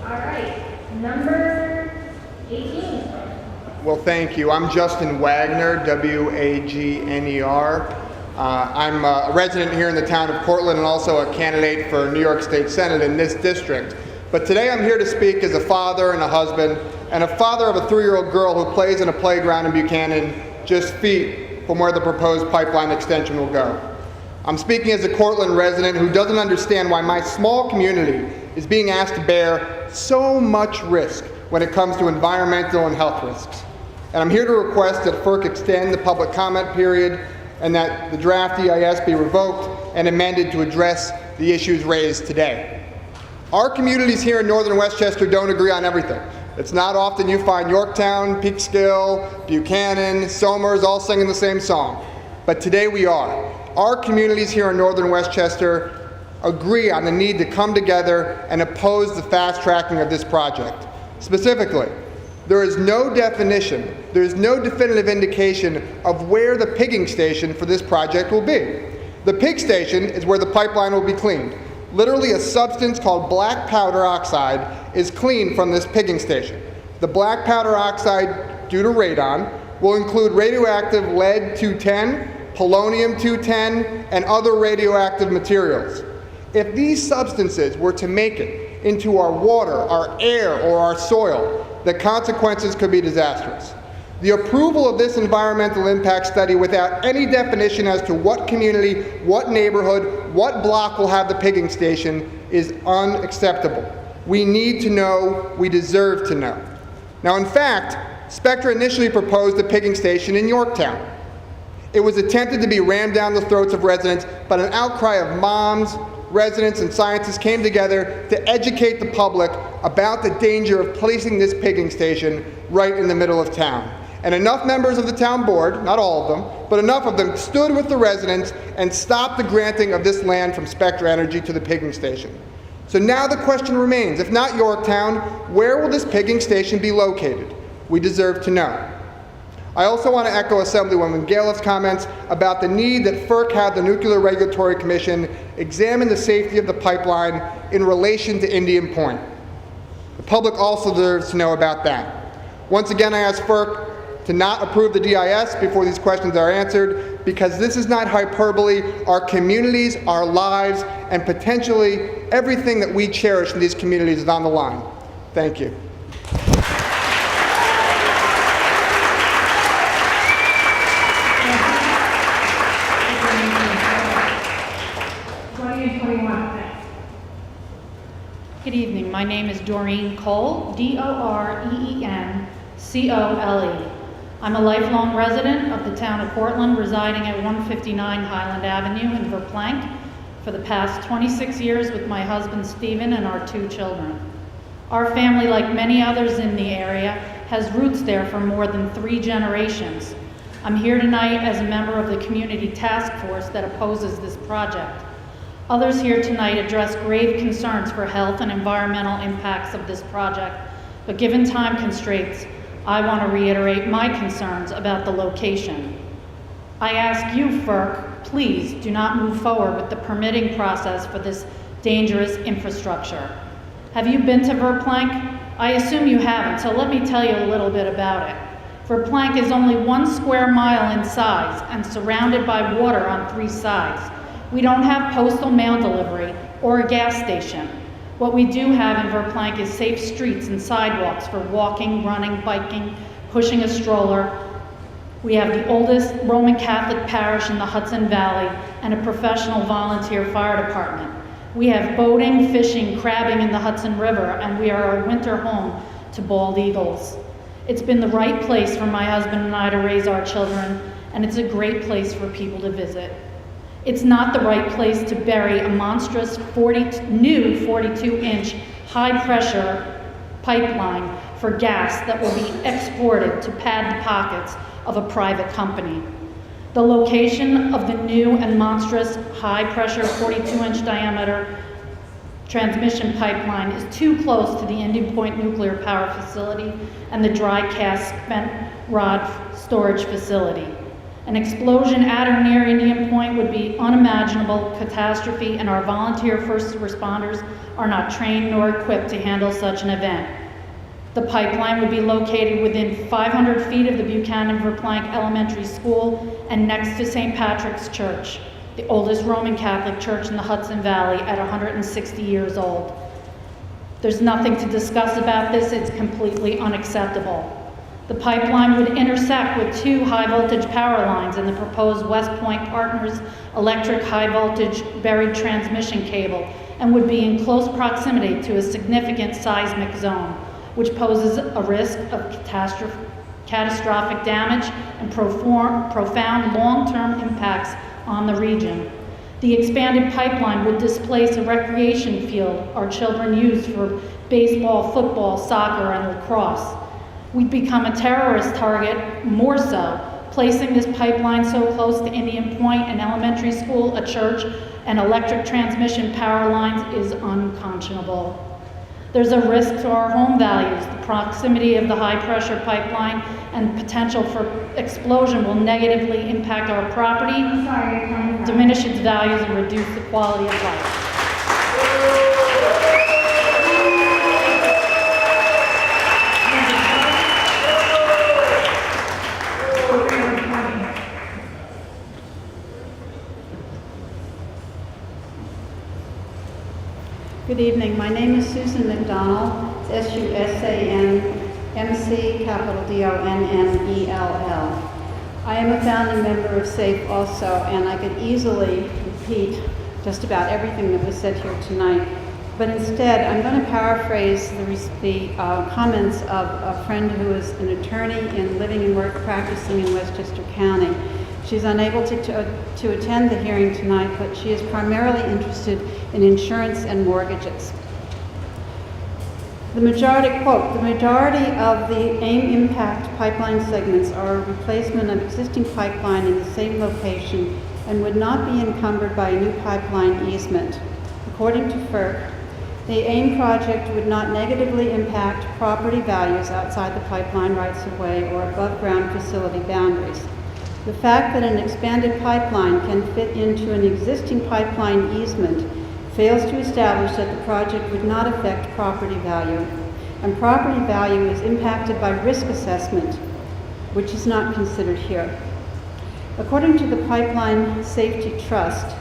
All right, number 18. Well, thank you. I'm Justin Wagner, W-A-G-N-E-R. I'm a resident here in the town of Cortland and also a candidate for New York State Senate in this district. But today I'm here to speak as a father and a husband and a father of a 3-year-old girl who plays in a playground in Buchanan just feet from where the proposed pipeline extension will go. I'm speaking as a Cortland resident who doesn't understand why my small community is being asked to bear so much risk when it comes to environmental and health risks. And I'm here to request that FERC extend the public comment period and that the draft EIS be revoked and amended to address the issues raised today. Our communities here in northern Westchester don't agree on everything. It's not often you find Yorktown, Peekskill, Buchanan, Somers all singing the same song. But today we are. Our communities here in northern Westchester agree on the need to come together and oppose the fast tracking of this project. Specifically, there is no definition, there is no definitive indication of where the pigging station for this project will be. The pig station is where the pipeline will be cleaned. Literally a substance called black powder oxide is cleaned from this pigging station. The black powder oxide, due to radon, will include radioactive lead-210, polonium-210, and other radioactive materials. If these substances were to make it into our water, our air, or our soil, the consequences could be disastrous. The approval of this environmental impact study without any definition as to what community, what neighborhood, what block will have the pigging station is unacceptable. We need to know, we deserve to know. Now, in fact, Spectra initially proposed a pigging station in Yorktown. It was attempted to be rammed down the throats of residents, but an outcry of moms, residents, and scientists came together to educate the public about the danger of placing this pigging station right in the middle of town. And enough members of the town board, not all of them, but enough of them stood with the residents and stopped the granting of this land from Spectra Energy to the pigging station. So now the question remains, if not Yorktown, where will this pigging station be located? We deserve to know. I also want to echo Assemblywoman Gale's comments about the need that FERC have the Nuclear Regulatory Commission examine the safety of the pipeline in relation to Indian Point. The public also deserves to know about that. Once again, I ask FERC to not approve the DIS before these questions are answered, because this is not hyperbole. Our communities, our lives, and potentially everything that we cherish in these communities is on the line. Thank you. Good evening. My name is Doreen Cole, D-O-R-E-E-N-C-O-L-E. I'm a lifelong resident of the town of Cortland, residing at 159 Highland Avenue in Verplanck for the past 26 years with my husband Stephen and our 2 children. Our family, like many others in the area, has roots there for more than 3 generations. I'm here tonight as a member of the community task force that opposes this project. Others here tonight address grave concerns for health and environmental impacts of this project, but given time constraints, I want to reiterate my concerns about the location. I ask you, FERC, please do not move forward with the permitting process for this dangerous infrastructure. Have you been to Verplanck? I assume you haven't, so let me tell you a little bit about it. Verplanck is only 1 square mile in size and surrounded by water on 3 sides. We don't have postal mail delivery or a gas station. What we do have in Verplanck is safe streets and sidewalks for walking, running, biking, pushing a stroller. We have the oldest Roman Catholic parish in the Hudson Valley and a professional volunteer fire department. We have boating, fishing, crabbing in the Hudson River, and we are a winter home to bald eagles. It's been the right place for my husband and I to raise our children, and it's a great place for people to visit. It's not the right place to bury a monstrous new 42-inch high-pressure pipeline for gas that will be exported to pad the pockets of a private company. The location of the new and monstrous high-pressure 42-inch diameter transmission pipeline is too close to the Indian Point Nuclear Power Facility and the dry cast spent rod storage facility. An explosion at or near Indian Point would be unimaginable catastrophe, and our volunteer first responders are not trained nor equipped to handle such an event. The pipeline would be located within 500 feet of the Buchanan Verplanck Elementary School and next to St. Patrick's Church, the oldest Roman Catholic church in the Hudson Valley at 160 years old. There's nothing to discuss about this. It's completely unacceptable. The pipeline would intersect with two high-voltage power lines in the proposed West Point Partners electric high-voltage buried transmission cable and would be in close proximity to a significant seismic zone, which poses a risk of catastrophic damage and profound long-term impacts on the region. The expanded pipeline would displace a recreation field our children use for baseball, football, soccer, and lacrosse. We'd become a terrorist target more so. Placing this pipeline so close to Indian Point, an elementary school, a church, and electric transmission power lines is unconscionable. There's a risk to our home values. The proximity of the high-pressure pipeline and potential for explosion will negatively impact our property, I'm sorry, your time is up. diminish its values, and reduce the quality of life. Good evening. My name is Susan McDonnell. It's S-U-S-A-N-M-C, capital D-O-N-N-E-L-L. I am a founding member of SAFE also, and I could easily repeat just about everything that was said here tonight. But instead, I'm going to paraphrase the comments of a friend who is an attorney and living and work practicing in Westchester County. She's unable to attend the hearing tonight, but she is primarily interested in insurance and mortgages. The majority, quote, the majority of the AIM impact pipeline segments are a replacement of existing pipeline in the same location and would not be encumbered by a new pipeline easement. According to FERC, the AIM project would not negatively impact property values outside the pipeline rights-of-way or above-ground facility boundaries. The fact that an expanded pipeline can fit into an existing pipeline easement fails to establish that the project would not affect property value, and property value is impacted by risk assessment, which is not considered here. According to the Pipeline Safety Trust,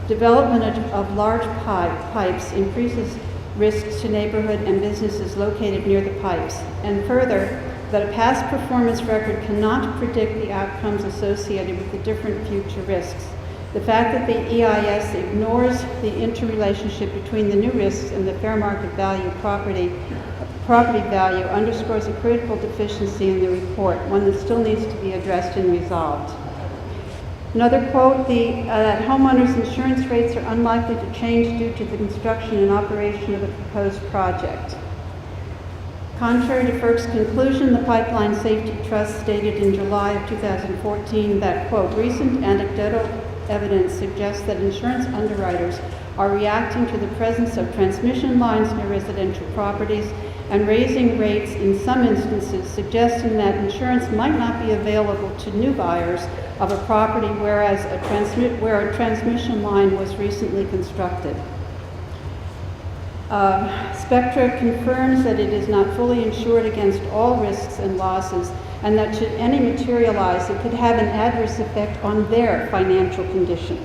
development of large pipes increases risks to neighborhood and businesses located near the pipes, and further, that a past performance record cannot predict the outcomes associated with the different future risks. The fact that the EIS ignores the interrelationship between the new risks and the fair market value property value underscores a critical deficiency in the report, one that still needs to be addressed and resolved. Another quote, that homeowners' insurance rates are unlikely to change due to the construction and operation of the proposed project. Contrary to FERC's conclusion, the Pipeline Safety Trust stated in July of 2014 that, quote, recent anecdotal evidence suggests that insurance underwriters are reacting to the presence of transmission lines near residential properties and raising rates in some instances, suggesting that insurance might not be available to new buyers of a property where a transmission line was recently constructed. Spectra confirms that it is not fully insured against all risks and losses, and that should any materialize, it could have an adverse effect on their financial condition.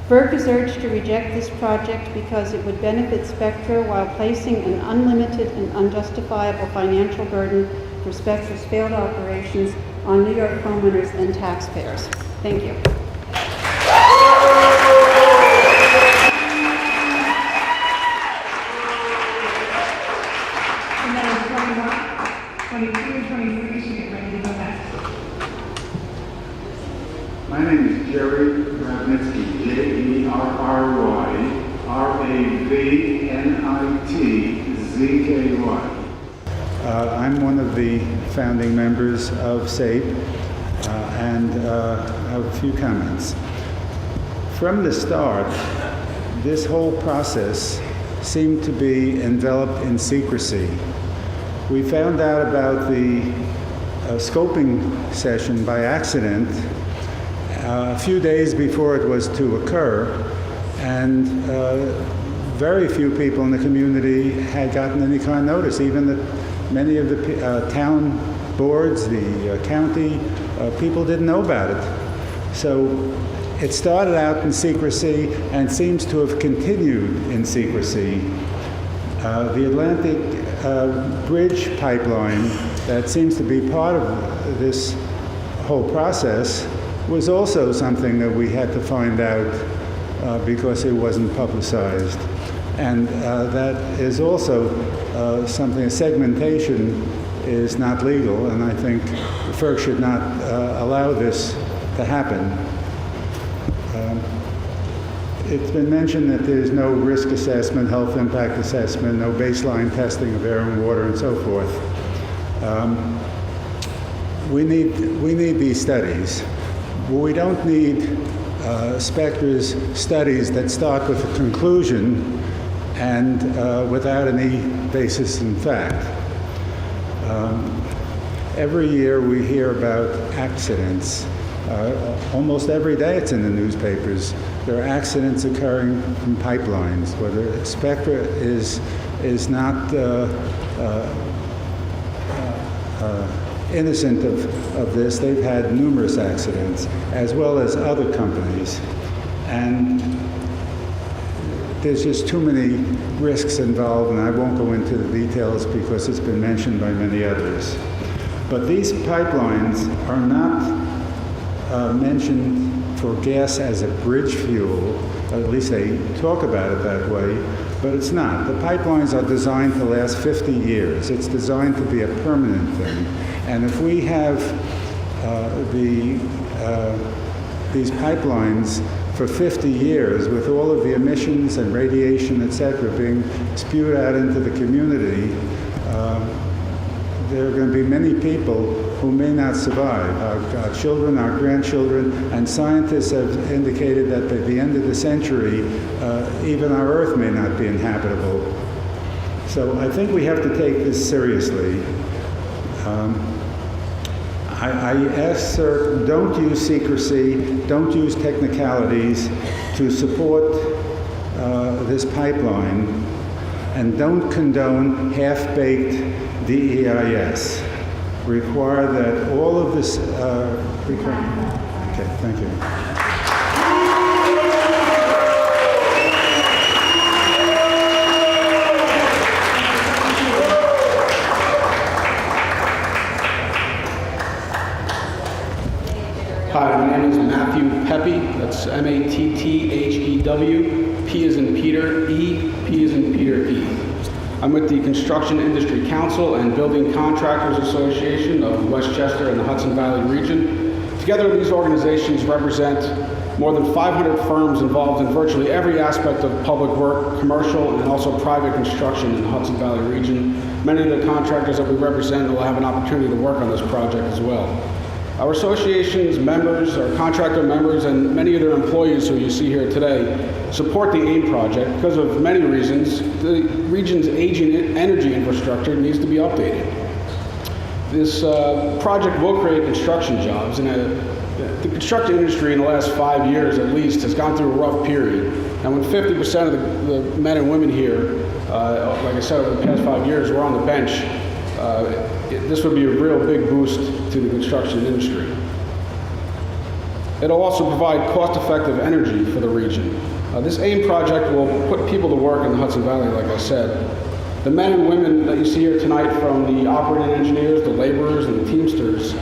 FERC is urged to reject this project because it would benefit Spectra while placing an unlimited and unjustifiable financial burden for Spectra's failed operations on New York homeowners and taxpayers. Thank you. And then it's 21, 22, 23, she get ready to go back. My name is Jerry Ravnitsky, J-E-R-R-Y-R-A-V-N-I-T-Z-K-Y. I'm one of the founding members of SAFE and have a few comments. From the start, this whole process seemed to be enveloped in secrecy. We found out about the scoping session by accident a few days before it was to occur, and very few people in the community had gotten any kind of notice. Even many of the town boards, the county, people didn't know about it. So it started out in secrecy and seems to have continued in secrecy. The Atlantic Bridge pipeline that seems to be part of this whole process was also something that we had to find out because it wasn't publicized. And that is also something, a segmentation is not legal, and I think FERC should not allow this to happen. It's been mentioned that there's no risk assessment, health impact assessment, no baseline testing of air and water, and so forth. We need these studies. We don't need Spectra's studies that start with a conclusion and without any basis in fact. Every year we hear about accidents. Almost every day it's in the newspapers. There are accidents occurring from pipelines. Whether Spectra is not innocent of this, they've had numerous accidents, as well as other companies. And there's just too many risks involved, and I won't go into the details because it's been mentioned by many others. But these pipelines are not mentioned for gas as a bridge fuel, at least they talk about it that way, but it's not. The pipelines are designed to last 50 years. It's designed to be a permanent thing. And if we have these pipelines for 50 years with all of the emissions and radiation, et cetera, being spewed out into the community, there are going to be many people who may not survive, our children, our grandchildren, and scientists have indicated that by the end of the century, even our Earth may not be inhabitable. So I think we have to take this seriously. I ask, sir, don't use secrecy, don't use technicalities to support this pipeline, and don't condone half-baked DEIS. Require that all of this, okay, thank you. Hi, my name is Matthew Pepe. That's M-A-T-T-H-E-W. P as in Peter, E, P as in Peter, E. I'm with the Construction Industry Council and Building Contractors Association of Westchester and the Hudson Valley region. Together, these organizations represent more than 500 firms involved in virtually every aspect of public work, commercial, and also private construction in the Hudson Valley region. Many of the contractors that we represent will have an opportunity to work on this project as well. Our association's members, our contractor members, and many of their employees who you see here today support the AIM project because of many reasons. The region's aging energy infrastructure needs to be updated. This project will create construction jobs, and the construction industry in the last 5 years at least has gone through a rough period. And when 50% of the men and women here, like I said, over the past 5 years, were on the bench, this would be a real big boost to the construction industry. It'll also provide cost-effective energy for the region. This AIM project will put people to work in the Hudson Valley, like I said. The men and women that you see here tonight, from the operating engineers, the laborers, and the teamsters,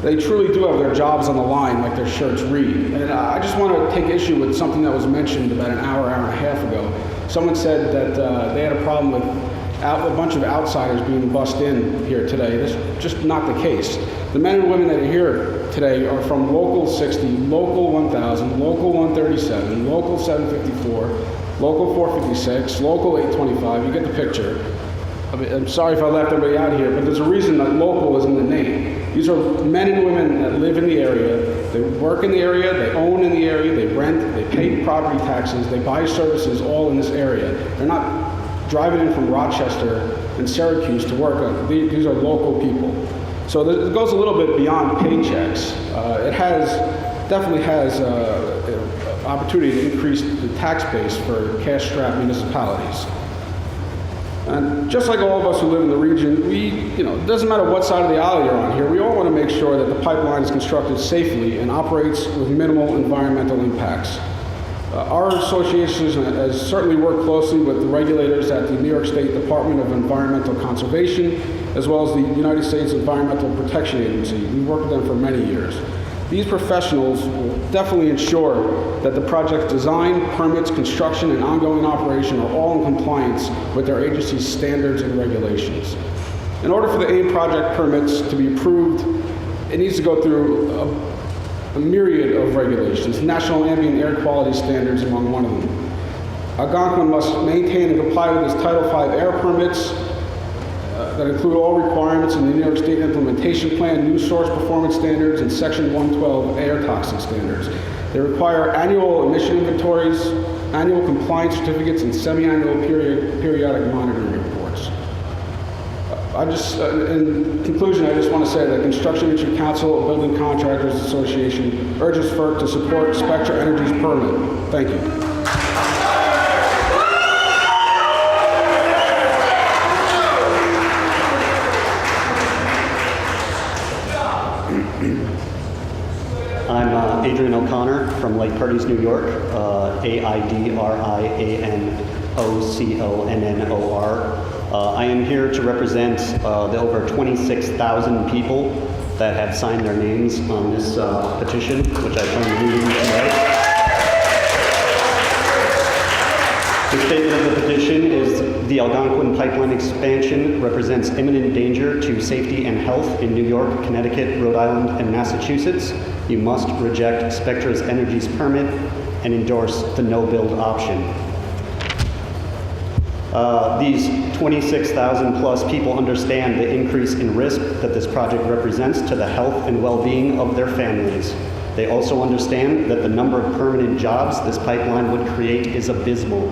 they truly do have their jobs on the line, like their shirts read. And I just want to take issue with something that was mentioned about an hour and a half ago. Someone said that they had a problem with a bunch of outsiders being bussed in here today. That's just not the case. The men and women that are here today are from Local 60, Local 1000, Local 137, Local 754, Local 456, Local 825. You get the picture. I'm sorry if I left everybody out here, but there's a reason that local is in the name. These are men and women that live in the area, they work in the area, they own in the area, they rent, they pay property taxes, they buy services all in this area. They're not driving in from Rochester and Syracuse to work. These are local people. So it goes a little bit beyond paychecks. It has definitely has opportunity to increase the tax base for cash-strapped municipalities. And just like all of us who live in the region, it doesn't matter what side of the aisle you're on here, we all want to make sure that the pipeline is constructed safely and operates with minimal environmental impacts. Our association has certainly worked closely with the regulators at the New York State Department of Environmental Conservation, as well as the United States Environmental Protection Agency. We've worked with them for many years. These professionals will definitely ensure that the project's design, permits, construction, and ongoing operation are all in compliance with their agency's standards and regulations. In order for the AIM project permits to be approved, it needs to go through a myriad of regulations, national ambient air quality standards among one of them. Algonquin must maintain and comply with its Title V air permits that include all requirements in the New York State Implementation Plan, New Source Performance Standards, and Section 112 air toxic standards. They require annual emission inventories, annual compliance certificates, and semi-annual periodic monitoring reports. In conclusion, I just want to say that Construction Industry Council, Building Contractors Association urges FERC to support Spectra Energy's permit. Thank you. I'm Adrian O'Connor from Lake Purdy's, New York, AIDRIANOCONNOR. I am here to represent the over 26,000 people that have signed their names on this petition, which I plan to read tonight. The statement of the petition is the Algonquin pipeline expansion represents imminent danger to safety and health in New York, Connecticut, Rhode Island, and Massachusetts. You must reject Spectra Energy's permit and endorse the no-build option. These 26,000 plus people understand the increase in risk that this project represents to the health and well-being of their families. They also understand that the number of permanent jobs this pipeline would create is abysmal,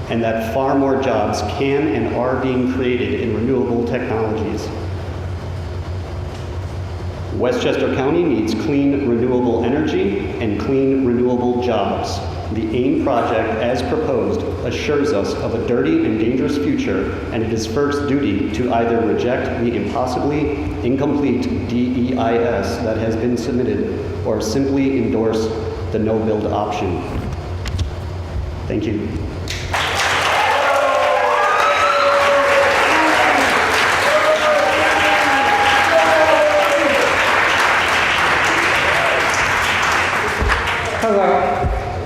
and that far more jobs can and are being created in renewable technologies. Westchester County needs clean, renewable energy and clean, renewable jobs. The AIM project, as proposed, assures us of a dirty and dangerous future, and it is FERC's duty to either reject the impossibly incomplete DEIS that has been submitted or simply endorse the no-build option. Thank you. Hello,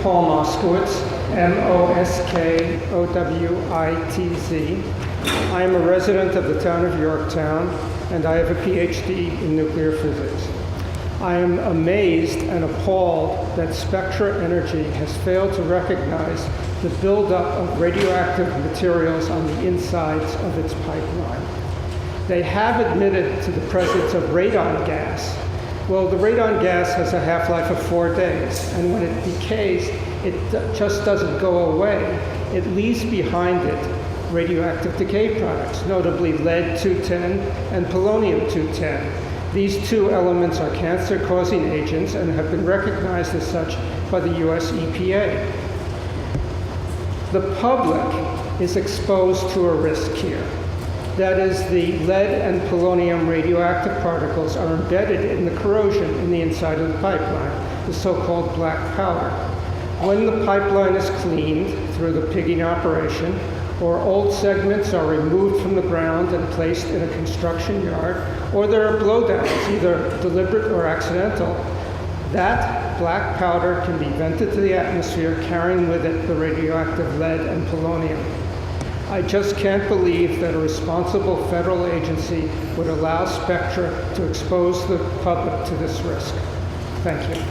Paul Moskowitz, M-O-S-K-O-W-I-T-Z. I am a resident of the town of Yorktown, and I have a PhD in nuclear physics. I am amazed and appalled that Spectra Energy has failed to recognize the buildup of radioactive materials on the insides of its pipeline. They have admitted to the presence of radon gas. Well, the radon gas has a half-life of 4 days, and when it decays, it just doesn't go away. It leaves behind it radioactive decay products, notably lead-210 and polonium-210. These two elements are cancer-causing agents and have been recognized as such by the US EPA. The public is exposed to a risk here. That is, the lead and polonium radioactive particles are embedded in the corrosion in the inside of the pipeline, the so-called black powder. When the pipeline is cleaned through the pigging operation, or old segments are removed from the ground and placed in a construction yard, or there are blowdowns, either deliberate or accidental, that black powder can be vented to the atmosphere, carrying with it the radioactive lead and polonium. I just can't believe that a responsible federal agency would allow Spectra to expose the public to this risk. Thank you.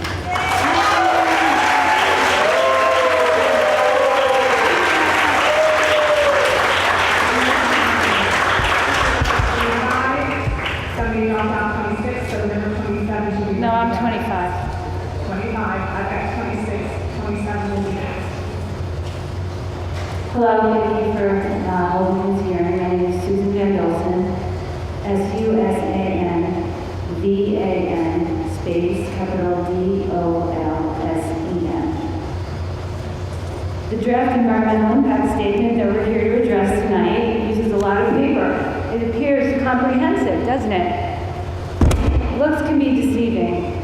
No, I'm 25. 25, I've got 26, 27 will be next. Hello, thank you for holding this hearing. My name is Susan Van Dolson, SUSANVAN space capital DOL. complicated, doesn't it? Looks can be deceiving.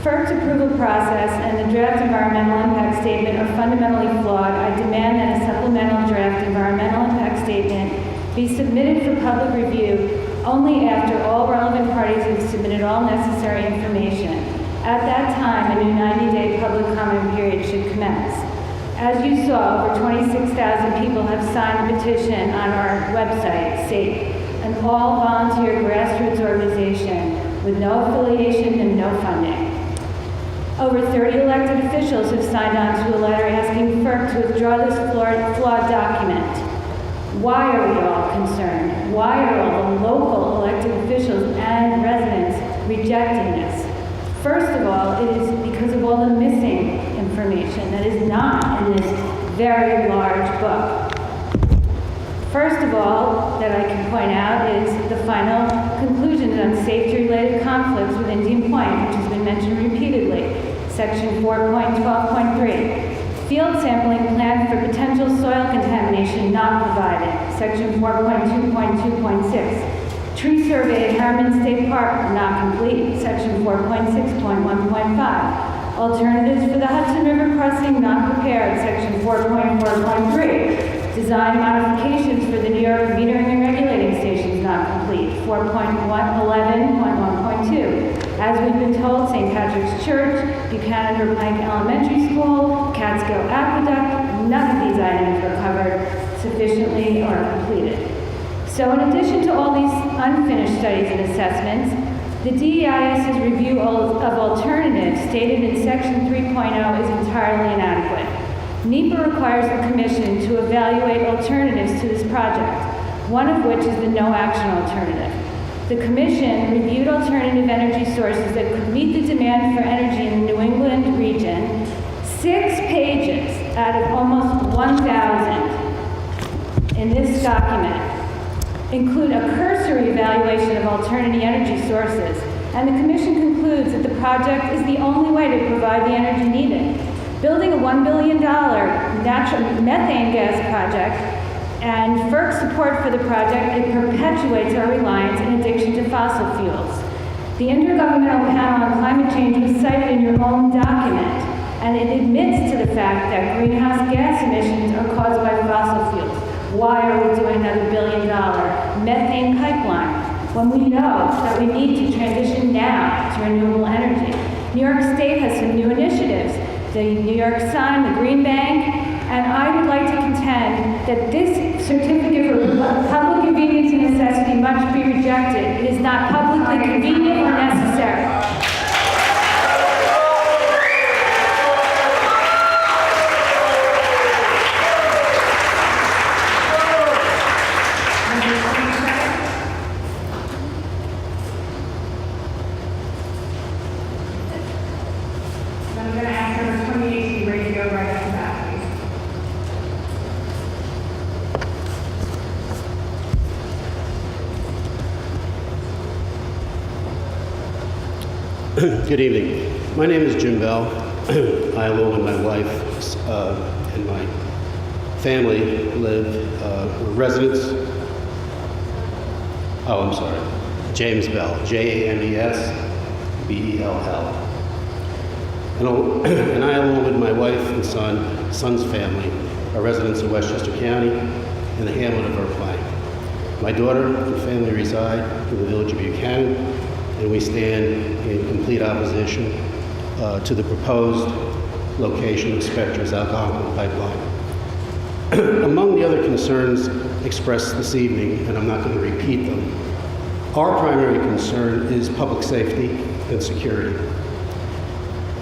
FERC's approval process and the draft environmental impact statement are fundamentally flawed. I demand that a supplemental draft environmental impact statement be submitted for public review only after all relevant parties have submitted all necessary information. At that time, a new 90-day public comment period should commence. As you saw, over 26,000 people have signed the petition on our website, Sept, an all-volunteer grassroots organization with no affiliation and no funding. Over 30 elected officials have signed on to a letter asking FERC to withdraw this flawed document. Why are we all concerned? Why are all the local elected officials and residents rejecting this? First of all, it is because of all the missing information that is not in this very large book. First of all, that I can point out is the final conclusions on safety-related conflicts with Indian Point, which has been mentioned repeatedly. Section 4.12.3. Field sampling planned for potential soil contamination not provided. Section 4.2.2.6. Tree survey at Harriman State Park not complete. Section 4.6.1.5. Alternatives for the Hudson River crossing not prepared. Section 4.4.3. Design modifications for the New York metering and regulating stations not complete. 4.11.1.2. As we've been told, St. Patrick's Church, Buchanan or Plank Elementary School, Catskill Aqueduct, none of these items were covered sufficiently or completed. So in addition to all these unfinished studies and assessments, the DEIS's review of alternatives stated in Section 3.0 is entirely inadequate. NEPA requires the Commission to evaluate alternatives to this project, one of which is the no-action alternative. The Commission reviewed alternative energy sources that could meet the demand for energy in the New England region. 6 pages out of almost 1,000 in this document include a cursory evaluation of alternative energy sources, and the Commission concludes that the project is the only way to provide the energy needed. Building a $1 billion natural methane gas project and FERC support for the project, it perpetuates our reliance and addiction to fossil fuels. The Intergovernmental Panel on Climate Change was cited in your own document, and it admits to the fact that greenhouse gas emissions are caused by fossil fuels. Why are we doing another $1 billion methane pipeline when we know that we need to transition now to renewable energy? New York State has some new initiatives, the New York Sign, the Green Bank, and I would like to contend that this certificate for public convenience and necessity must be rejected. It is not publicly convenient or necessary. I'm going to ask number 28 to be ready to go right after that, please. Good evening. My name is Jim Bell. I, along with my wife and my family, live residents. Oh, I'm sorry. James Bell, Jamesbell. And I, along with my wife and son's family, are residents of Westchester County in the hamlet of Verplank. My daughter and family reside in the village of Buchanan, and we stand in complete opposition to the proposed location of Spectra's Algonquin pipeline. Among the other concerns expressed this evening, and I'm not going to repeat them, our primary concern is public safety and security.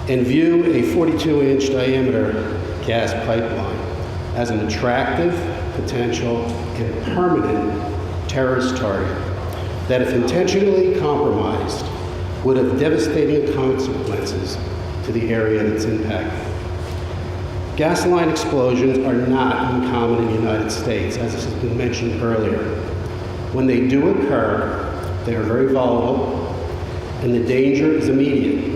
And view a 42-inch diameter gas pipeline as an attractive, potential, and permanent terrorist target that, if intentionally compromised, would have devastating consequences to the area that's impacted. Gas line explosions are not uncommon in the United States, as has been mentioned earlier. When they do occur, they are very volatile, and the danger is immediate.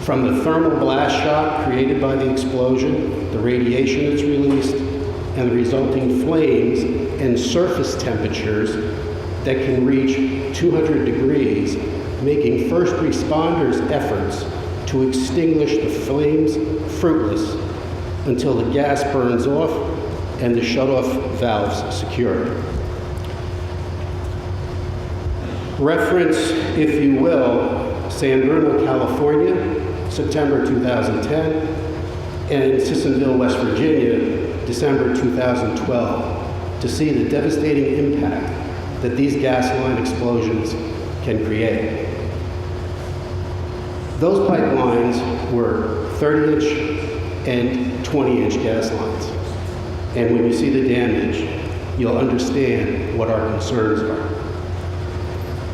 From the thermal blast shock created by the explosion, the radiation that's released, and the resulting flames and surface temperatures that can reach 200 degrees, making first responders' efforts to extinguish the flames fruitless until the gas burns off and the shut-off valves secured. Reference, if you will, San Bruno, California, September 2010, and Sissonville, West Virginia, December 2012, to see the devastating impact that these gas line explosions can create. Those pipelines were 30-inch and 20-inch gas lines. And when you see the damage, you'll understand what our concerns are.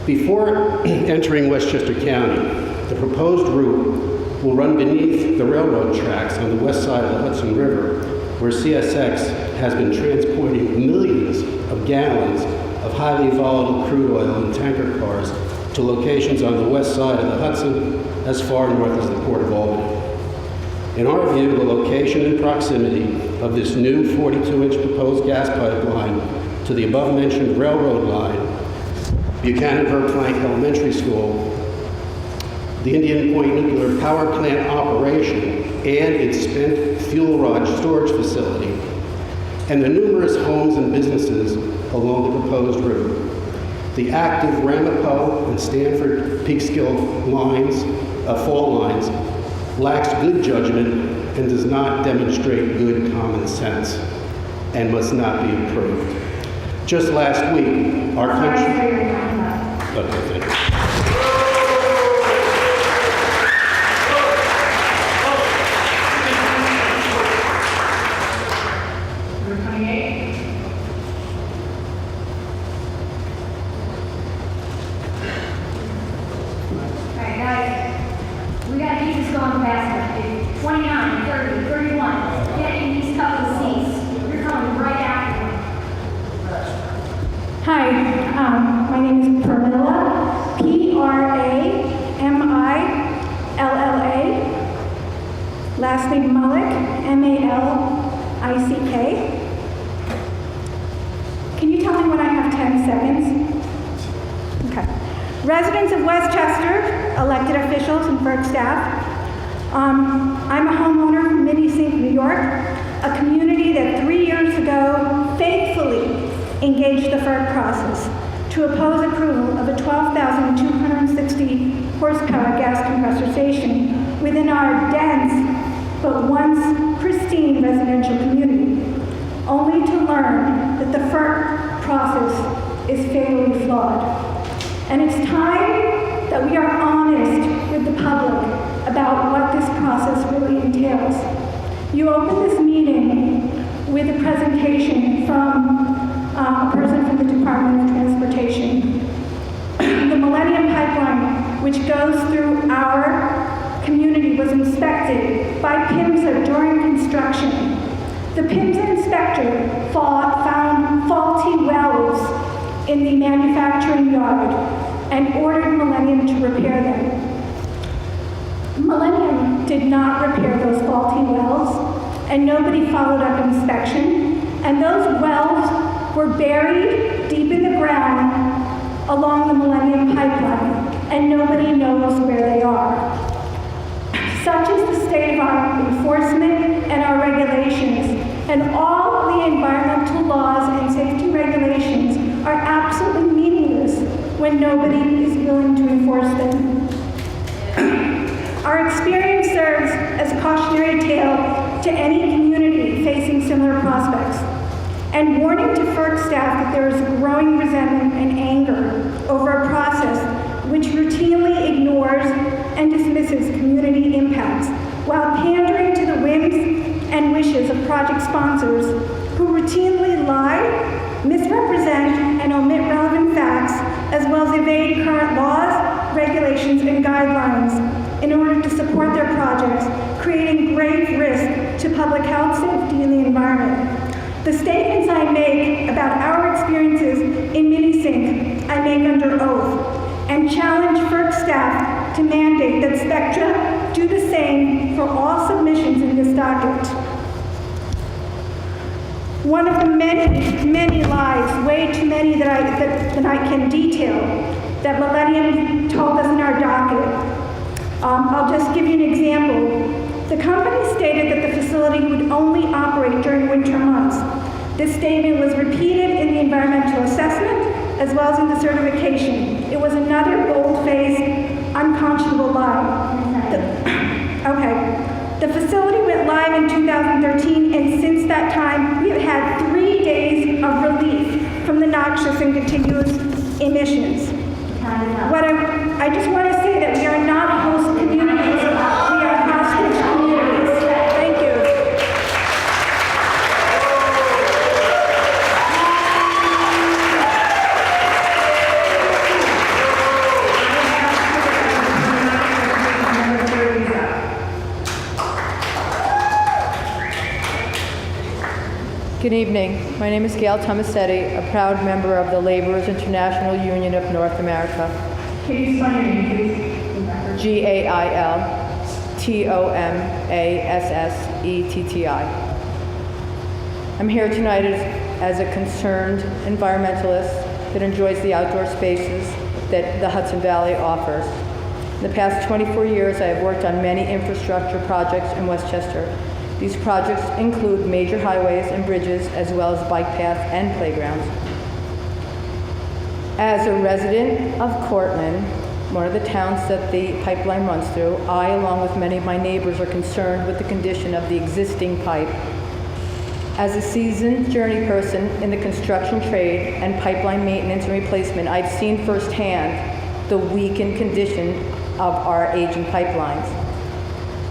Before entering Westchester County, the proposed route will run beneath the railroad tracks on the west side of the Hudson River, where CSX has been transporting millions of gallons of highly volatile crude oil in tanker cars to locations on the west side of the Hudson as far north as the Port of Albany. In our view, the location and proximity of this new 42-inch proposed gas pipeline to the above-mentioned railroad line, Buchanan-Verplanck Elementary School, the Indian Point Nuclear Power Plant operation and its spent fuel rod storage facility, and the numerous homes and businesses along the proposed route. The active Ramapo and Stanford Peekskill lines, fault lines, lacks good judgment and does not demonstrate good common sense and must not be approved. Just last week, our country... Okay, thank you. My name is Pramila, P-R-A-M-I-L-L-A. Last name Malik, M-A-L-I-C-K. Can you tell me when I have 10 seconds? Okay. Residents of Westchester, elected officials, and FERC staff, I'm a homeowner from Minisink, New York, a community that 3 years ago faithfully engaged the FERC process to oppose approval of a 12,260 horsepower gas compressor station within our dense but once pristine residential community, only to learn that the FERC process is fatally flawed. And it's time that we are honest with the public about what this process really entails. You opened this meeting with a presentation from a person from the Department of Transportation. The Millennium Pipeline, which goes through our community, was inspected by PIMSA during construction. The PIMSA inspector found faulty wells in the manufacturing yard and ordered Millennium to repair them. Millennium did not repair those faulty wells, and nobody followed up inspection, and those wells were buried deep in the ground along the Millennium Pipeline, and nobody knows where they are. Such is the state of our enforcement and our regulations, and all the environmental laws and safety regulations are absolutely meaningless when nobody is willing to enforce them. Our experience serves as a cautionary tale to any community facing similar prospects, and warning to FERC staff that there is growing resentment and anger over a process which routinely ignores and dismisses community impacts while pandering to the whims and wishes of project sponsors who routinely lie, misrepresent, and omit relevant facts, as well as evade current laws, regulations, and guidelines in order to support their projects, creating grave risk to public health, safety, and the environment. The statements I make about our experiences in Minisink, I make under oath, and challenge FERC staff to mandate that Spectra do the same for all submissions in this docket. one of the many, many lies, way too many that I can detail, that Millennium told us in our docket. I'll just give you an example. The company stated that the facility would only operate during winter months. This statement was repeated in the environmental assessment as well as in the certification. It was another bold-faced, unconscionable lie. The facility went live in 2013, and since that time, we have had 3 days of relief from the noxious and continuous emissions. I just want to say that we are not host communities, we are hostage communities. Thank you. Good evening. My name is Gail Tomasetti, a proud member of the Laborers International Union of North America. Can you spell your name, please? GAILTOMASSETTI. I'm here tonight as a concerned environmentalist that enjoys the outdoor spaces that the Hudson Valley offers. In the past 24 years, I have worked on many infrastructure projects in Westchester. These projects include major highways and bridges, as well as bike paths and playgrounds. As a resident of Cortlandt, one of the towns that the pipeline runs through, I, along with many of my neighbors, are concerned with the condition of the existing pipe. As a seasoned journey person in the construction trade and pipeline maintenance and replacement, I've seen firsthand the weakened condition of our aging pipelines.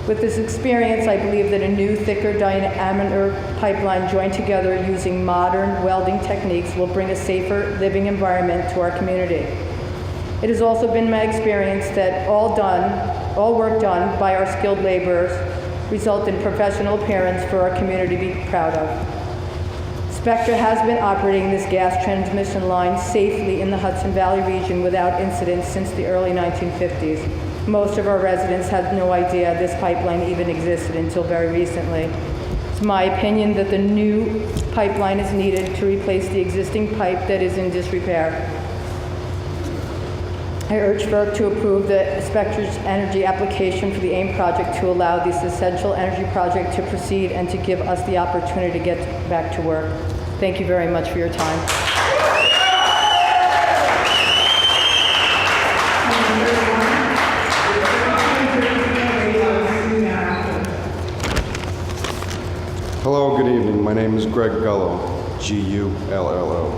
With this experience, I believe that a new, thicker diameter pipeline joined together using modern welding techniques will bring a safer living environment to our community. It has also been my experience that all work done by our skilled laborers result in professional appearance for our community to be proud of. Spectra has been operating this gas transmission line safely in the Hudson Valley region without incident since the early 1950s. Most of our residents had no idea this pipeline even existed until very recently. It's my opinion that the new pipeline is needed to replace the existing pipe that is in disrepair. I urge FERC to approve the Spectra's energy application for the AIM project to allow this essential energy project to proceed and to give us the opportunity to get back to work. Thank you very much for your time. Hello, good evening. My name is Greg Gullo, G-U-L-L-O.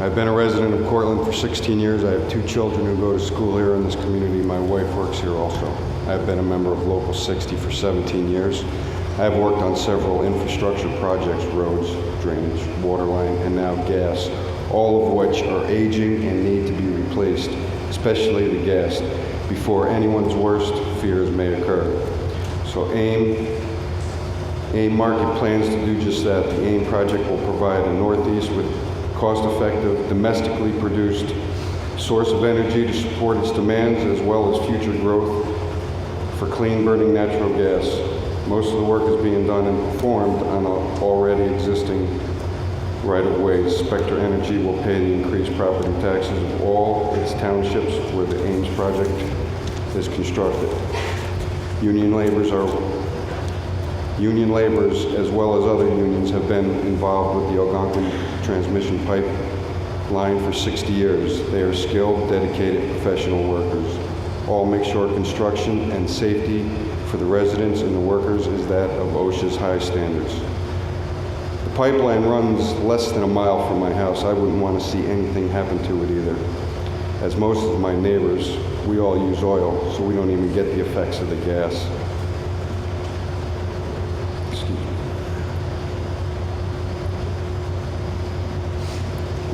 I've been a resident of Cortlandt for 16 years. I have 2 children who go to school here in this community. My wife works here also. I've been a member of Local 60 for 17 years. I've worked on several infrastructure projects, roads, drainage, water line, and now gas, all of which are aging and need to be replaced, especially the gas, before anyone's worst fears may occur. So AIM Market plans to do just that. The AIM project will provide a Northeast with cost-effective, domestically produced source of energy to support its demands as well as future growth for clean-burning natural gas. Most of the work is being done and performed on already existing right-of-ways. Spectra Energy will pay the increased property taxes of all its townships where the AIMS project is constructed. Union laborers, as well as other unions, have been involved with the Algonquin transmission pipeline for 60 years. They are skilled, dedicated, professional workers. All make sure construction and safety for the residents and the workers is that of OSHA's high standards. The pipeline runs less than a mile from my house. I wouldn't want to see anything happen to it either. As most of my neighbors, we all use oil, so we don't even get the effects of the gas.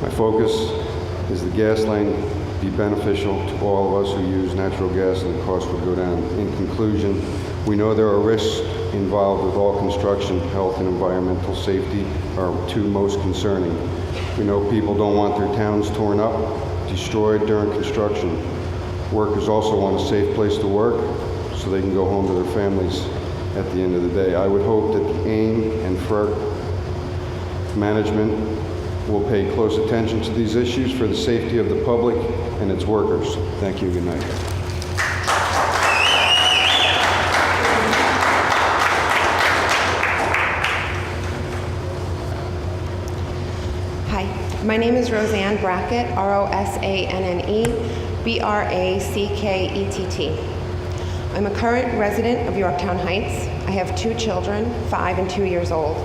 My focus is the gas line be beneficial to all of us who use natural gas and the cost would go down. In conclusion, we know there are risks involved with all construction. Health and environmental safety are 2 most concerning. We know people don't want their towns torn up, destroyed during construction. Workers also want a safe place to work so they can go home to their families at the end of the day. I would hope that the AIM and FERC management will pay close attention to these issues for the safety of the public and its workers. Thank you. Good night. Hi, my name is Roseanne Brackett, Rosanne Brackett. I'm a current resident of Yorktown Heights. I have 2 children, 5 and 2 years old.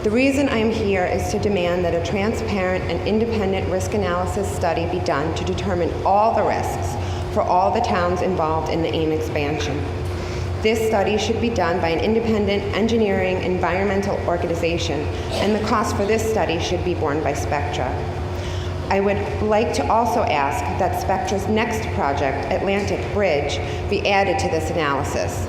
The reason I am here is to demand that a transparent and independent risk analysis study be done to determine all the risks for all the towns involved in the AIM expansion. This study should be done by an independent engineering environmental organization, and the cost for this study should be borne by Spectra. I would like to also ask that Spectra's next project, Atlantic Bridge, be added to this analysis.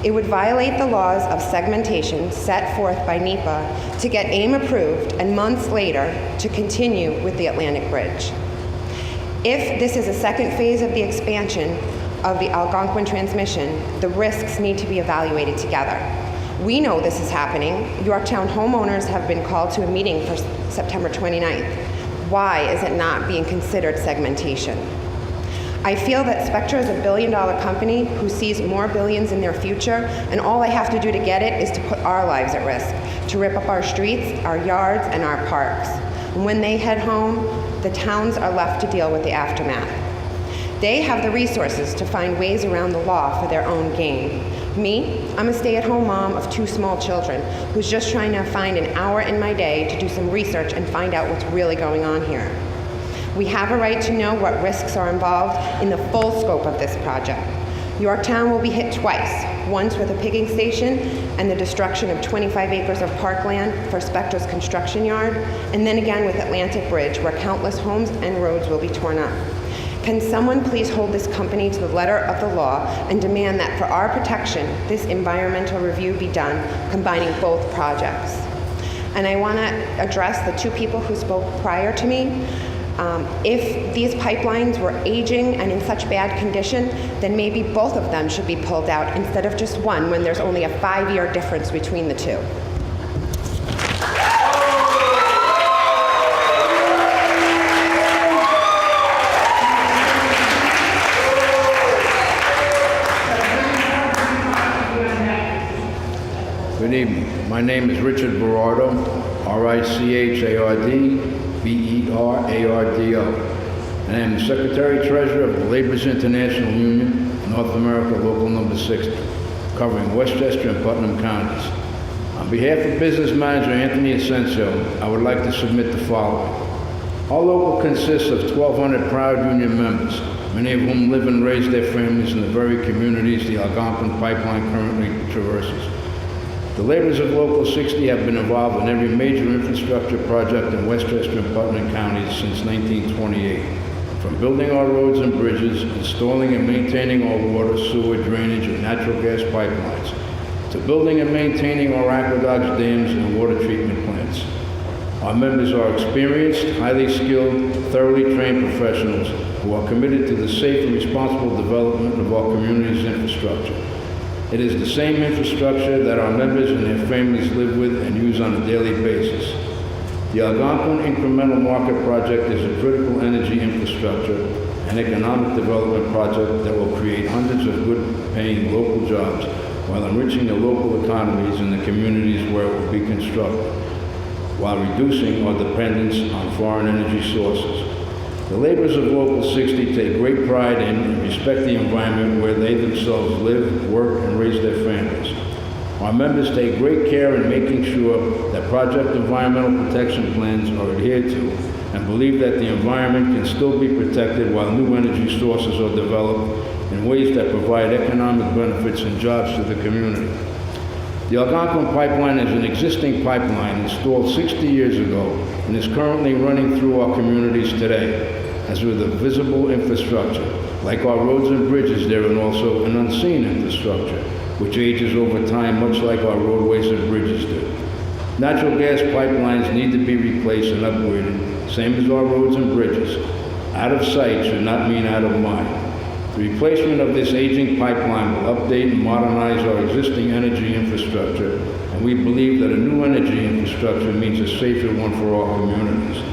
It would violate the laws of segmentation set forth by NEPA to get AIM approved and months later to continue with the Atlantic Bridge. If this is a second phase of the expansion of the Algonquin transmission, the risks need to be evaluated together. We know this is happening. Yorktown homeowners have been called to a meeting for September 29th. Why is it not being considered segmentation? I feel that Spectra is a billion-dollar company who sees more billions in their future, and all I have to do to get it is to put our lives at risk, to rip up our streets, our yards, and our parks. And when they head home, the towns are left to deal with the aftermath. They have the resources to find ways around the law for their own gain. Me, I'm a stay-at-home mom of 2 small children who's just trying to find an hour in my day to do some research and find out what's really going on here. We have a right to know what risks are involved in the full scope of this project. Yorktown will be hit twice, once with a pigging station and the destruction of 25 acres of parkland for Spectra's construction yard, and then again with Atlantic Bridge, where countless homes and roads will be torn up. Can someone please hold this company to the letter of the law and demand that for our protection, this environmental review be done, combining both projects? And I want to address the 2 people who spoke prior to me. If these pipelines were aging and in such bad condition, then maybe both of them should be pulled out instead of just one when there's only a 5-year difference between the 2. Good evening. My name is Richard Berardo, Richardberardo, and I am the Secretary-Treasurer of the Laborers International Union, North America, Local Number 60, covering Westchester and Putnam counties. On behalf of Business Manager Anthony Asensio, I would like to submit the following. Our local consists of 1,200 proud union members, many of whom live and raise their families in the very communities the Algonquin pipeline currently traverses. The laborers of Local 60 have been involved in every major infrastructure project in Westchester and Putnam counties since 1928, from building our roads and bridges, installing and maintaining our water, sewer, drainage, and natural gas pipelines, to building and maintaining our aqueducts, dams, and water treatment plants. Our members are experienced, highly skilled, thoroughly trained professionals who are committed to the safe and responsible development of our community's infrastructure. It is the same infrastructure that our members and their families live with and use on a daily basis. The Algonquin Incremental Market project is a critical energy infrastructure and economic development project that will create hundreds of good-paying local jobs while enriching the local economies in the communities where it will be constructed, while reducing our dependence on foreign energy sources. The laborers of Local 60 take great pride in and respect the environment where they themselves live, work, and raise their families. Our members take great care in making sure that project environmental protection plans are adhered to and believe that the environment can still be protected while new energy sources are developed in ways that provide economic benefits and jobs to the community. The Algonquin pipeline is an existing pipeline installed 60 years ago and is currently running through our communities today. As with a visible infrastructure, like our roads and bridges, there is also an unseen infrastructure, which ages over time, much like our roadways and bridges do. Natural gas pipelines need to be replaced and upgraded, same as our roads and bridges. Out of sight should not mean out of mind. The replacement of this aging pipeline will update and modernize our existing energy infrastructure, and we believe that a new energy infrastructure means a safer one for all communities.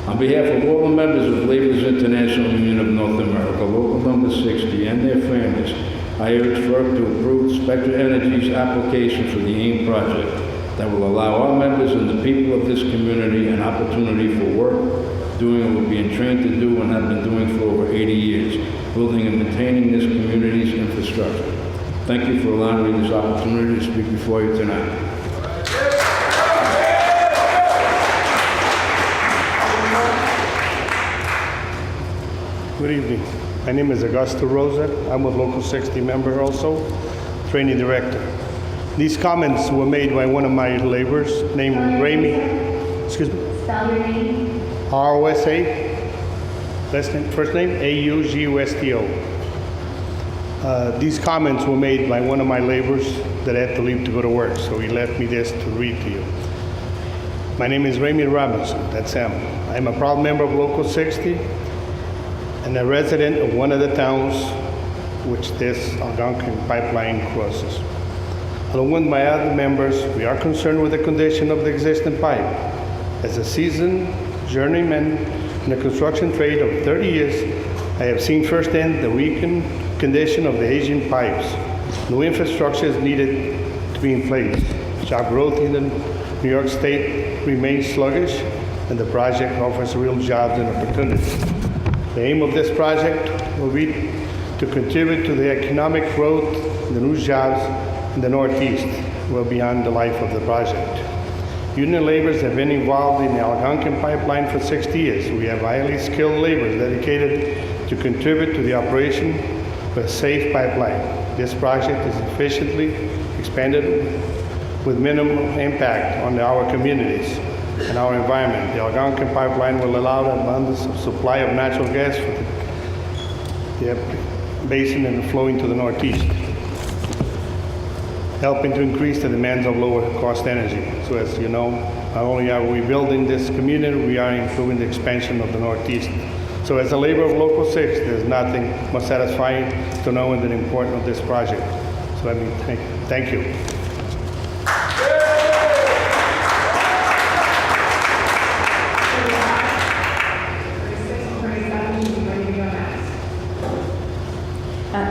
On behalf of all the members of Labor's International Union of North America, Local Number 60, and their families, I urge FERC to approve Spectra Energy's application for the AIM project that will allow our members and the people of this community an opportunity for work, doing what we're being trained to do and have been doing for over 80 years, building and maintaining this community's infrastructure. Thank you for allowing me this opportunity to speak before you tonight. Good evening. My name is Augusto Rosa. I'm a Local 60 member also, training director. These comments were made by one of my laborers named Ramey. Excuse me? Spell your name. R-O-S-A. Last name, first name, A-U-G-U-S-T-O. These comments were made by one of my laborers that had to leave to go to work, so he left me this to read to you. My name is Ramey Robinson. That's him. I'm a proud member of Local 60 and a resident of one of the towns which this Algonquin pipeline crosses. Along with my other members, we are concerned with the condition of the existing pipe. As a seasoned journeyman in the construction trade of 30 years, I have seen firsthand the weakened condition of the aging pipes. New infrastructure is needed to be in place. Job growth in the New York State remains sluggish, and the project offers real jobs and opportunities. The aim of this project will be to contribute to the economic growth and the new jobs in the Northeast, well beyond the life of the project. Union laborers have been involved in the Algonquin pipeline for 60 years. We have highly skilled laborers dedicated to contribute to the operation of a safe pipeline. This project is efficiently expanded with minimal impact on our communities and our environment. The Algonquin pipeline will allow an abundance of supply of natural gas for the basin and flow into the Northeast, helping to increase the demands of lower cost energy. So as you know, not only are we building this community, we are improving the expansion of the Northeast. So as a laborer of Local 6, there's nothing more satisfying to know the importance of this project. So let me thank you.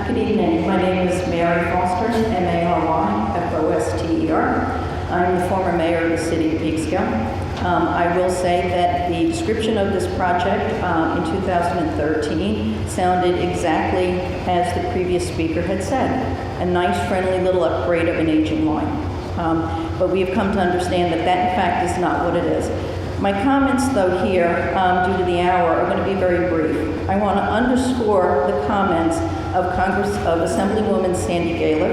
Good evening. My name is Mary Foster, M-A-R-Y-F-O-S-T-E-R. I'm the former mayor of the city of Peekskill. I will say that the description of this project in 2013 sounded exactly as the previous speaker had said, a nice, friendly little upgrade of an aging line. But we have come to understand that that, in fact, is not what it is. My comments, though, here, due to the hour, are going to be very brief. I want to underscore the comments of Assemblywoman Sandy Gaylor.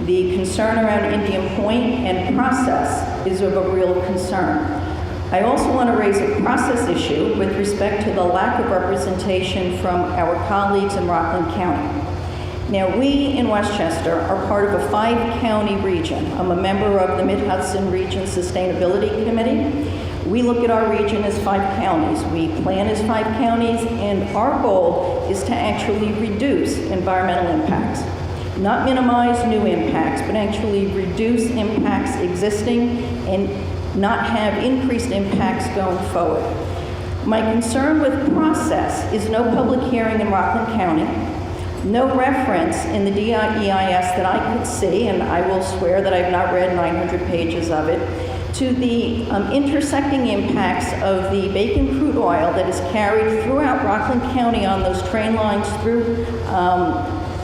The concern around Indian Point and process is of a real concern. I also want to raise a process issue with respect to the lack of representation from our colleagues in Rockland County. Now, we in Westchester are part of a 5-county region. I'm a member of the Mid-Hudson Region Sustainability Committee. We look at our region as 5 counties. We plan as 5 counties, and our goal is to actually reduce environmental impacts. Not minimize new impacts, but actually reduce impacts existing and not have increased impacts going forward. My concern with process is no public hearing in Rockland County, no reference in the DEIS that I could see, and I will swear that I've not read 900 pages of it, to the intersecting impacts of the bacon crude oil that is carried throughout Rockland County on those train lines through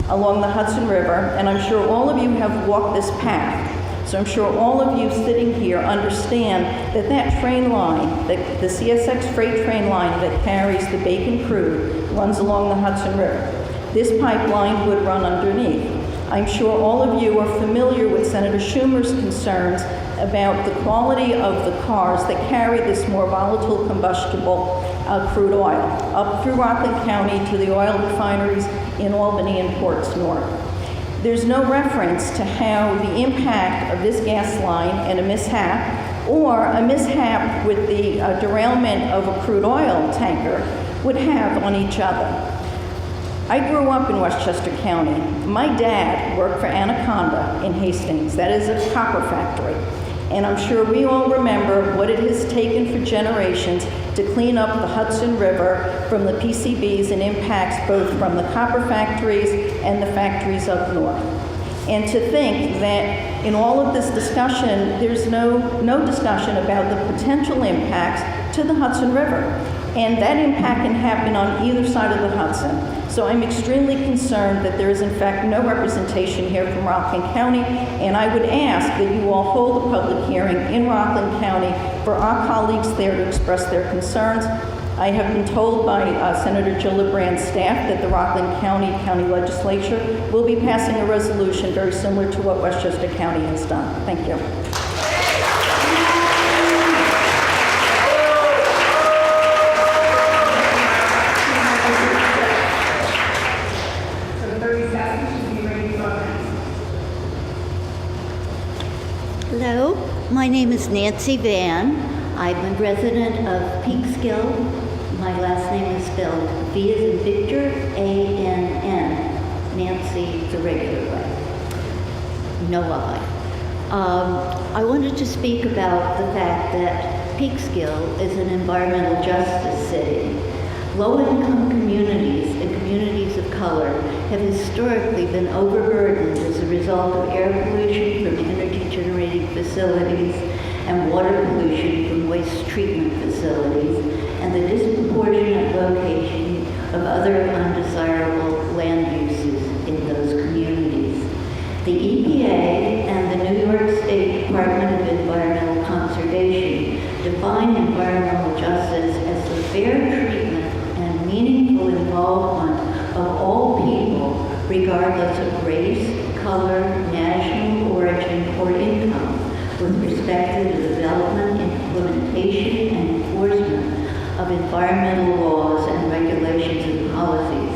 along the Hudson River, and I'm sure all of you have walked this path. So I'm sure all of you sitting here understand that that train line, the CSX freight train line that carries the bacon crude, runs along the Hudson River. This pipeline would run underneath. I'm sure all of you are familiar with Senator Schumer's concerns about the quality of the cars that carry this more volatile combustible crude oil up through Rockland County to the oil refineries in Albany and Ports North. There's no reference to how the impact of this gas line and a mishap, or a mishap with the derailment of a crude oil tanker, would have on each other. I grew up in Westchester County. My dad worked for Anaconda in Hastings. That is a copper factory. And I'm sure we all remember what it has taken for generations to clean up the Hudson River from the PCBs and impacts both from the copper factories and the factories up north. And to think that in all of this discussion, there's no discussion about the potential impacts to the Hudson River. And that impact can happen on either side of the Hudson. So I'm extremely concerned that there is in fact no representation here from Rockland County, and I would ask that you all hold a public hearing in Rockland County for our colleagues there to express their concerns. I have been told by Senator Gillibrand's staff that the Rockland County Legislature will be passing a resolution very similar to what Westchester County has done. Thank you. Hello, my name is Nancy Van. I'm a resident of Peekskill. My last name is spelled V as in Victor, A-N-N. Nancy the regular way. No I. I wanted to speak about the fact that Peekskill is an environmental justice city. Low-income communities and communities of color have historically been overburdened as a result of air pollution from energy-generating facilities and water pollution from waste treatment facilities, and the disproportionate location of other undesirable land uses in those communities. The EPA and the New York State Department of Environmental Conservation define environmental justice as the fair treatment and meaningful involvement of all people, regardless of race, color, national origin, or income, with respect to the development, implementation, and enforcement of environmental laws and regulations and policies.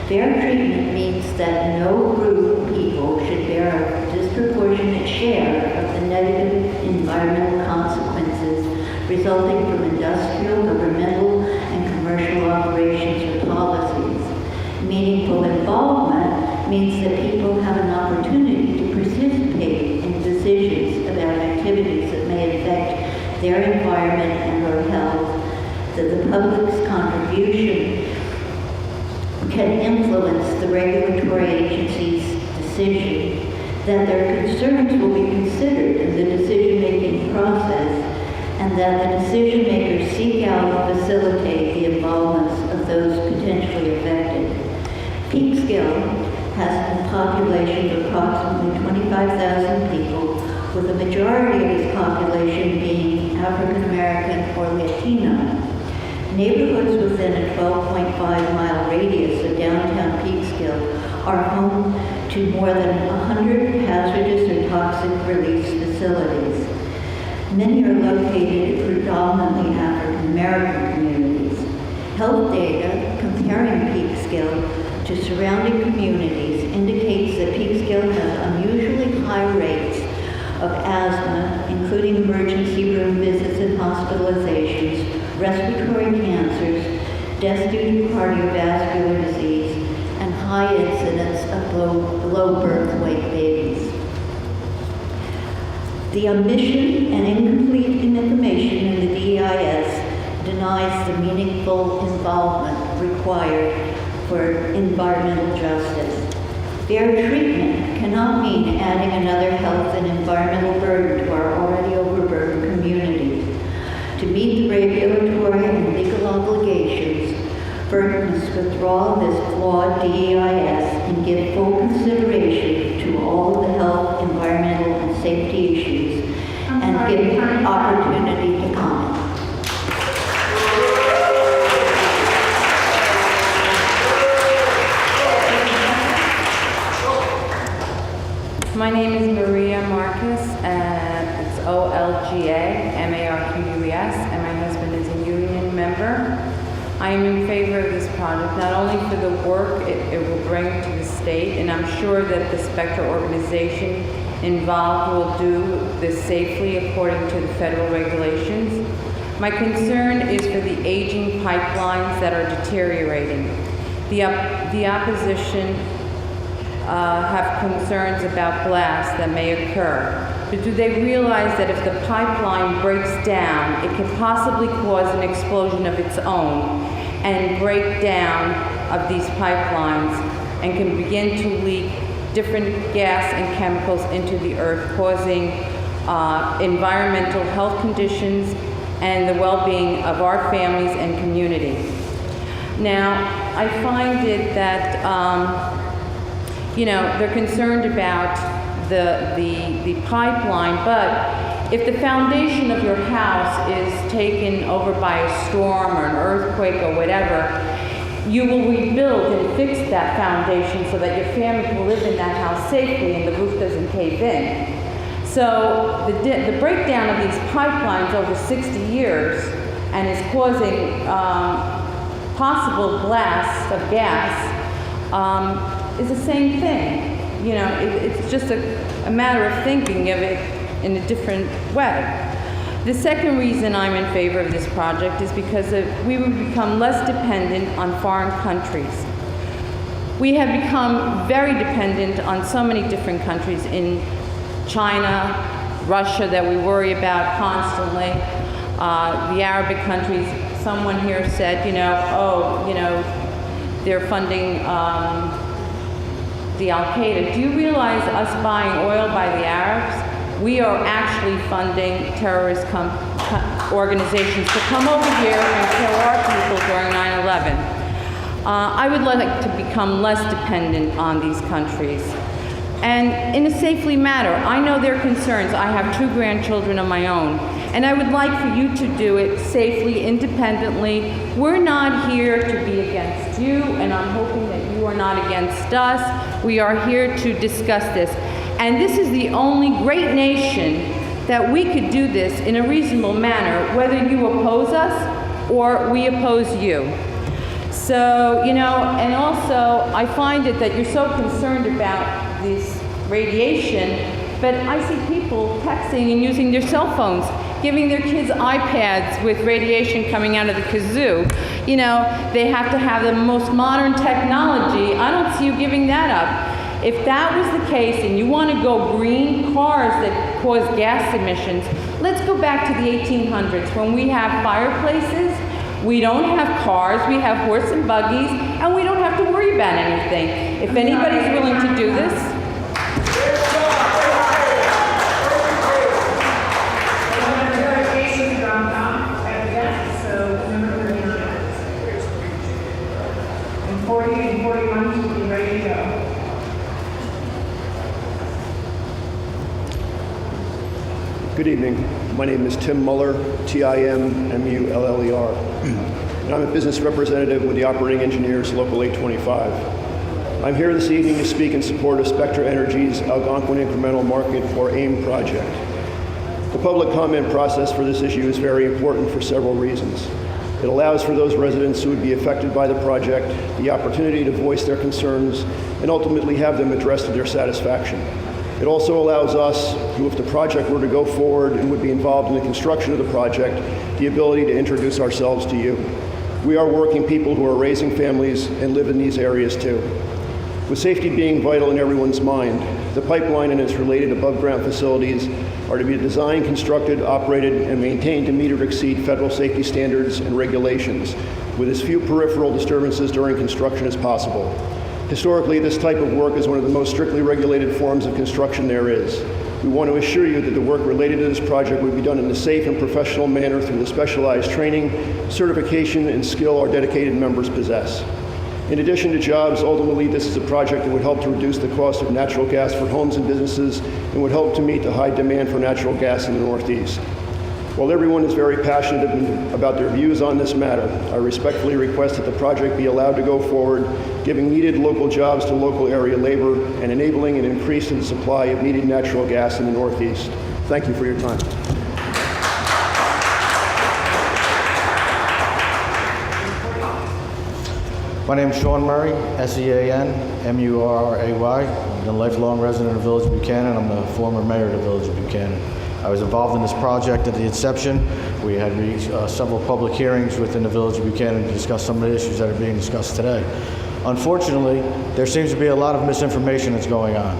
Fair treatment means that no group of people should bear a disproportionate share of the negative environmental consequences resulting from industrial, governmental, and commercial operations or policies. Meaningful involvement means that people have an opportunity to participate in decisions about activities that may affect their environment and or health, that the public's contribution can influence the regulatory agency's decision, that their concerns will be considered in the decision-making process, and that the decision makers seek out and facilitate the involvement of those potentially affected. Peekskill has a population of approximately 25,000 people, with the majority of its population being African American or Latino. Neighborhoods within a 12.5-mile radius of downtown Peekskill are home to more than 100 hazardous or toxic release facilities. Many are located in predominantly African American communities. Health data comparing Peekskill to surrounding communities indicates that Peekskill has unusually high rates of asthma, including emergency room visits and hospitalizations, respiratory cancers, deaths due to cardiovascular disease, and high incidence of low birth weight babies. The omission and incomplete information in the DEIS denies the meaningful involvement required for environmental justice. Fair treatment cannot mean adding another health and environmental burden to our already overburdened communities. To meet the regulatory and legal obligations, FERC must withdraw this flawed DEIS and give full consideration to all of the health, environmental, and safety issues, and give opportunity to comment. My name is Maria Marcus, and it's O-L-G-A, M-A-R-Q-U-E-S, and my husband is a union member. I am in favor of this project, not only for the work it will bring to the state, and I'm sure that the Spectra organization involved will do this safely according to the federal regulations. My concern is for the aging pipelines that are deteriorating. The opposition have concerns about blasts that may occur. But do they realize that if the pipeline breaks down, it could possibly cause an explosion of its own and break down of these pipelines and can begin to leak different gas and chemicals into the earth, causing environmental health conditions and the well-being of our families and community. Now, I find it that, they're concerned about the pipeline, but if the foundation of your house is taken over by a storm or an earthquake or whatever, you will rebuild and fix that foundation so that your family can live in that house safely and the roof doesn't cave in. So the breakdown of these pipelines over 60 years and is causing possible blasts of gas is the same thing. It's just a matter of thinking of it in a different way. The second reason I'm in favor of this project is because we would become less dependent on foreign countries. We have become very dependent on so many different countries in China, Russia that we worry about constantly, the Arabic countries. Someone here said, they're funding the Al-Qaeda. Do you realize us buying oil by the Arabs? We are actually funding terrorist organizations to come over here and kill our people during 9/11. I would like to become less dependent on these countries. And in a safely manner. I know their concerns. I have 2 grandchildren of my own. And I would like for you to do it safely, independently. We're not here to be against you, and I'm hoping that you are not against us. We are here to discuss this. And this is the only great nation that we could do this in a reasonable manner, whether you oppose us or we oppose you. So, and also I find it that you're so concerned about this radiation, but I see people texting and using their cell phones, giving their kids iPads with radiation coming out of the kazoo. They have to have the most modern technology. I don't see you giving that up. If that was the case and you want to go green, cars that cause gas emissions, let's go back to the 1800s when we have fireplaces, we don't have cars, we have horse and buggies, and we don't have to worry about anything. If anybody's willing to do this, and 40 and 41 should be ready to go. Good evening. My name is Tim Muller, Timmuller, and I'm a business representative with the Operating Engineers Local 825. I'm here this evening to speak in support of Spectra Energy's Algonquin Incremental Market, or AIM project. The public comment process for this issue is very important for several reasons. It allows for those residents who would be affected by the project the opportunity to voice their concerns and ultimately have them addressed to their satisfaction. It also allows us, who if the project were to go forward and would be involved in the construction of the project, the ability to introduce ourselves to you. We are working people who are raising families and live in these areas too. With safety being vital in everyone's mind, the pipeline and its related above-ground facilities are to be designed, constructed, operated, and maintained to meet or exceed federal safety standards and regulations, with as few peripheral disturbances during construction as possible. Historically, this type of work is one of the most strictly regulated forms of construction there is. We want to assure you that the work related to this project will be done in a safe and professional manner through the specialized training, certification, and skill our dedicated members possess. In addition to jobs, ultimately this is a project that would help to reduce the cost of natural gas for homes and businesses and would help to meet the high demand for natural gas in the Northeast. While everyone is very passionate about their views on this matter, I respectfully request that the project be allowed to go forward, giving needed local jobs to local area labor and enabling an increase in the supply of needed natural gas in the Northeast. Thank you for your time. My name is Sean Murray, S-E-A-N-M-U-R-R-A-Y. I'm a lifelong resident of Village of Buchanan. I'm the former mayor of the Village of Buchanan. I was involved in this project at the inception We had several public hearings within the Village of Buchanan to discuss some of the issues that are being discussed today. Unfortunately, there seems to be a lot of misinformation that's going on.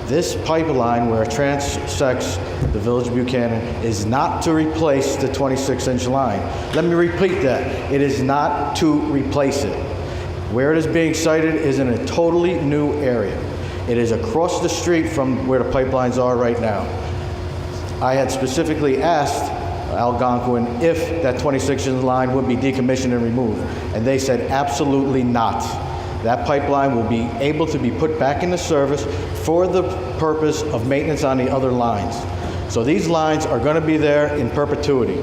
This pipeline, where it transects the Village of Buchanan, is not to replace the 26-inch line. Let me repeat that. It is not to replace it. Where it is being sited is in a totally new area. It is across the street from where the pipelines are right now. I had specifically asked Algonquin if that 26-inch line would be decommissioned and removed, and they said absolutely not. That pipeline will be able to be put back into service for the purpose of maintenance on the other lines. So these lines are going to be there in perpetuity.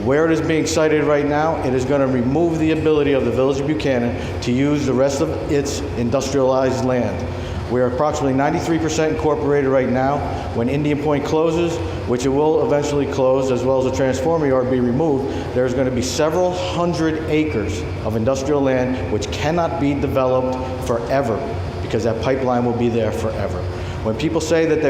Where it is being sited right now, it is going to remove the ability of the Village of Buchanan to use the rest of its industrialized land. We are approximately 93% incorporated right now. When Indian Point closes, which it will eventually close, as well as the transformer yard be removed, there's going to be several hundred acres of industrial land which cannot be developed forever because that pipeline will be there forever. When people say that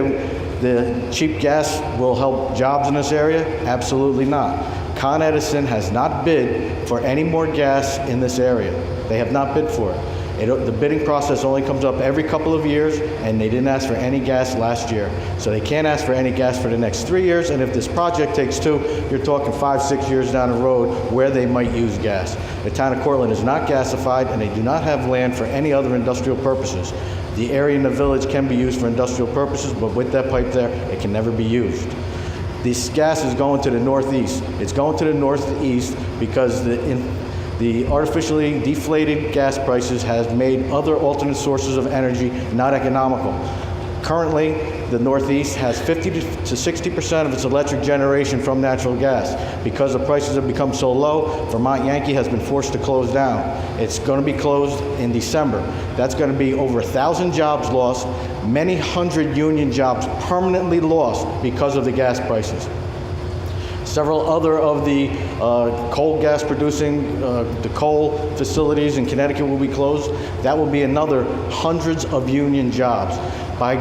the cheap gas will help jobs in this area, absolutely not. Con Edison has not bid for any more gas in this area. They have not bid for it. The bidding process only comes up every couple of years, and they didn't ask for any gas last year. So they can't ask for any gas for the next 3 years, and if this project takes 2, you're talking 5-6 years down the road where they might use gas. The town of Cortland is not gasified, and they do not have land for any other industrial purposes. The area in the village can be used for industrial purposes, but with that pipe there, it can never be used. This gas is going to the northeast. It's going to the northeast because the artificially deflated gas prices has made other alternate sources of energy not economical. Currently, the Northeast has 50 to 60% of its electric generation from natural gas. Because the prices have become so low, Vermont Yankee has been forced to close down. It's going to be closed in December. That's going to be over 1,000 jobs lost, many hundred union jobs permanently lost because of the gas prices. Several other of the coal gas producing, the coal facilities in Connecticut will be closed. That will be another hundreds of union jobs. By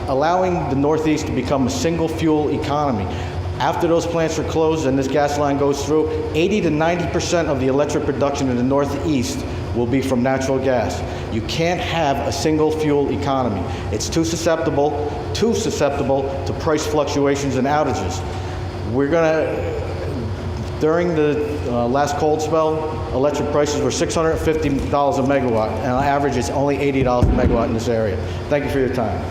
allowing the Northeast to become a single fuel economy, after those plants are closed and this gas line goes through, 80 to 90% of the electric production in the Northeast will be from natural gas. You can't have a single fuel economy. It's too susceptible to price fluctuations and outages. During the last cold spell, electric prices were $650 a megawatt, and on average it's only $80 a megawatt in this area. Thank you for your time.